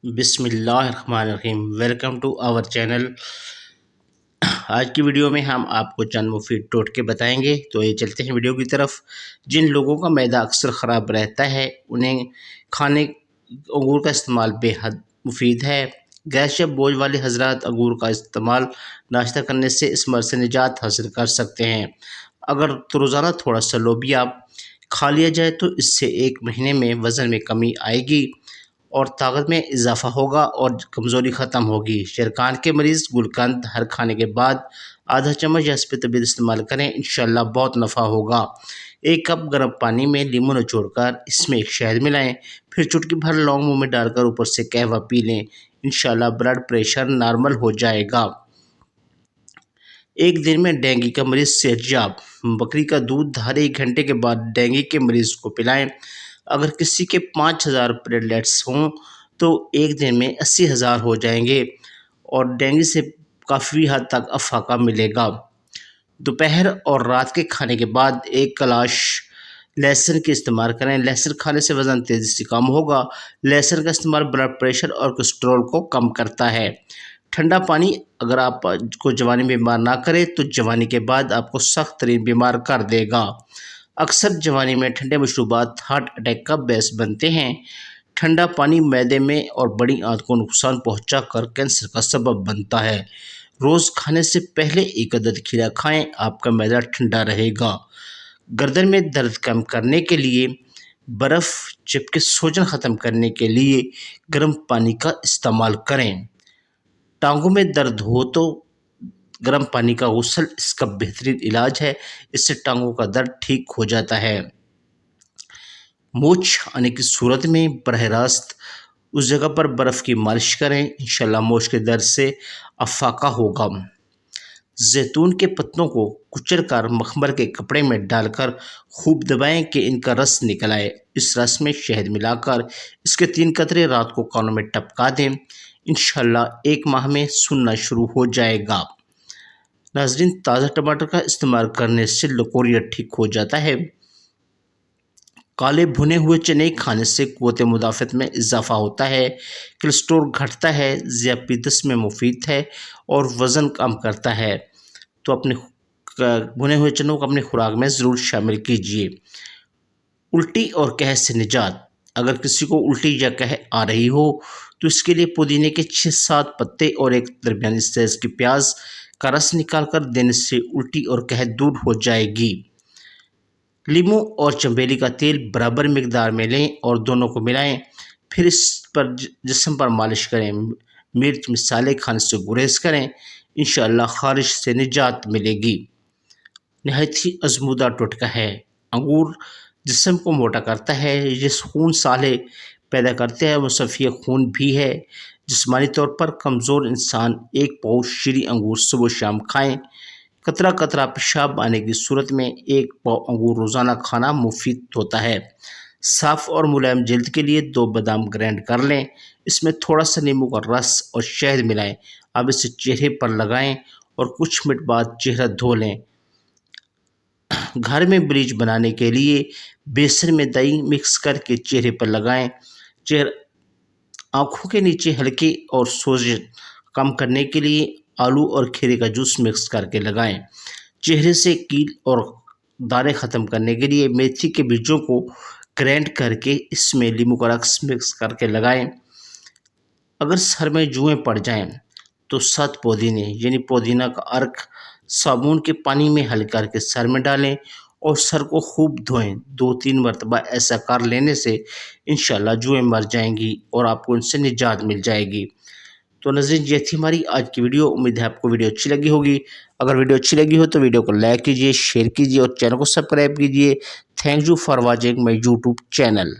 बिस्मिल्लाहिर्रहमानिर्रहीम। Welcome to our channel. आज की वीडियो में हम आपको चंद मुफीद टोटके बताएंगे। तो ये चलते हैं वीडियो की तरफ। जिन लोगों का मैदा अक्सर ख़राब रहता है उन्हें खाने अंगूर का इस्तेमाल बेहद मुफीद है। गैस या बोझ वाले हजरात अंगूर का इस्तेमाल नाश्ता करने से इस मर्ज़ से निजात हासिल कर सकते हैं। अगर तो रोज़ाना थोड़ा सा लोबिया खा लिया जाए तो इससे 1 महीने में वज़न में कमी आएगी और ताकत में इजाफा होगा और कमज़ोरी ख़त्म होगी। शरकान के मरीज़ गुलकंद हर खाने के बाद आधा चम्मच या इससे तबीयत इस्तेमाल करें, इंशाल्लाह बहुत नफ़ा होगा। 1 कप गर्म पानी में नींबू निचोड़कर इसमें एक शहद मिलाएं, फिर चुटकी भर लौंग मुँह में डालकर ऊपर से कहवा पी लें, इंशाल्लाह ब्लड प्रेशर नॉर्मल हो जाएगा। 1 दिन में डेंगू का मरीज़ सेहतयाब। बकरी का दूध हर 1 घंटे के बाद डेंगू के मरीज़ को पिलाएं। अगर किसी के 5000 प्लेटलेट्स हों तो 1 दिन में 80,000 हो जाएंगे और डेंगू से काफ़ी हद तक अफाका मिलेगा। दोपहर और रात के खाने के बाद 1 कलाश लहसुन के इस्तेमाल करें। लहसुन खाने से वज़न तेज़ी से कम होगा। लहसुन का इस्तेमाल ब्लड प्रेशर और कोलेस्ट्रॉल को कम करता है। ठंडा पानी अगर आपको जवानी में बीमार ना करे तो जवानी के बाद आपको सख्त तरीन बीमार कर देगा। अक्सर जवानी में ठंडे मशरूबात हार्ट अटैक का बायस बनते हैं। ठंडा पानी मैदे में और बड़ी आंत को नुकसान पहुंचाकर कैंसर का सबब बनता है। रोज़ खाने से पहले 1 अदद खीरा खाएं, आपका मैदा ठंडा रहेगा। गर्दन में दर्द कम करने के लिए बर्फ़, जबकि सूजन ख़त्म करने के लिए गर्म पानी का इस्तेमाल करें। टांगों में दर्द हो तो गर्म पानी का गुस्ल इसका बेहतरीन इलाज है, इससे टांगों का दर्द ठीक हो जाता है। मूंछ आने की सूरत में बरह रास्त उस जगह पर बर्फ़ की मालिश करें, इंशाल्लाह मूंछ के दर्द से अफाका होगा। जैतून के पत्तों को कुचलकर मखमल के कपड़े में डालकर खूब दबाएं कि इनका रस निकल आए। इस रस में शहद मिलाकर इसके 3 कतरे रात को कानों में टपका दें, इंशाल्लाह 1 माह में सूनना शुरू हो जाएगा। नाज़रीन, ताज़ा टमाटर का इस्तेमाल करने से लकोरिया ठीक हो जाता है। काले भुने हुए चने खाने से क़ुव्वत मुदाफ़त में इजाफ़ा होता है। कोलेस्ट्रॉल घटता है, ज़ियापीतस में मुफीद है और वज़न कम करता है। तो अपने भुने हुए चनों को अपनी खुराक में ज़रूर शामिल कीजिए। उल्टी और कह से निजात। अगर किसी को उल्टी या कह आ रही हो तो इसके लिए पुदीने के 6-7 पत्ते और एक दरमियानी साइज़ की प्याज का रस निकाल कर देने से उल्टी और कह दूर हो जाएगी। लीमू और चमेली का तेल बराबर मिकदार में लें और दोनों को मिलाएं, फिर इस पर जिस्म पर मालिश करें। मिर्च मसाले खाने से गुरेज करें, इंशाअल्लाह ख़ारिश से निजात मिलेगी। नहायत ही आजमूदा टोटका है। अंगूर जिस्म को मोटा करता है, ये खून साले पैदा करते हैं, मुसफ़्फ़ी खून भी है। जिस्मानी तौर पर कमज़ोर इंसान 1 पाउच शीरी अंगूर सुबह शाम खाएं। कतरा कतरा पेशाब आने की सूरत में 1 पाव अंगूर रोज़ाना खाना मुफीद होता है। साफ़ और मुलायम जल्द के लिए 2 बादाम ग्राइंड कर लें, इसमें थोड़ा सा नींबू का रस और शहद मिलाएं। अब इसे चेहरे पर लगाएं और कुछ मिनट बाद चेहरा धो लें। घर में ब्लीच बनाने के लिए बेसन में दही मिक्स करके चेहरे पर लगाएं। आँखों के नीचे हल्के और सोजन कम करने के लिए आलू और खीरे का जूस मिक्स करके लगाएं। चेहरे से कील और दाने ख़त्म करने के लिए मेथी के बीजों को ग्राइंड करके इसमें नींबू का रस मिक्स करके लगाएं। अगर सर में जुएँ पड़ जाएं तो 7 पुदीने यानी पुदीना का अर्क साबुन के पानी में हल करके सर में डालें और सर को खूब धोएं। 2-3 मरतबा ऐसा कर लेने से इंशाल्लाह जुएँ मर जाएंगी और आपको इनसे निजात मिल जाएगी। तो नाज़रीन, ये थी हमारी आज की वीडियो। उम्मीद है आपको वीडियो अच्छी लगी होगी। अगर वीडियो अच्छी लगी हो तो वीडियो को लाइक कीजिए, शेयर कीजिए और चैनल को सब्सक्राइब कीजिए। Thank you for watching my YouTube channel.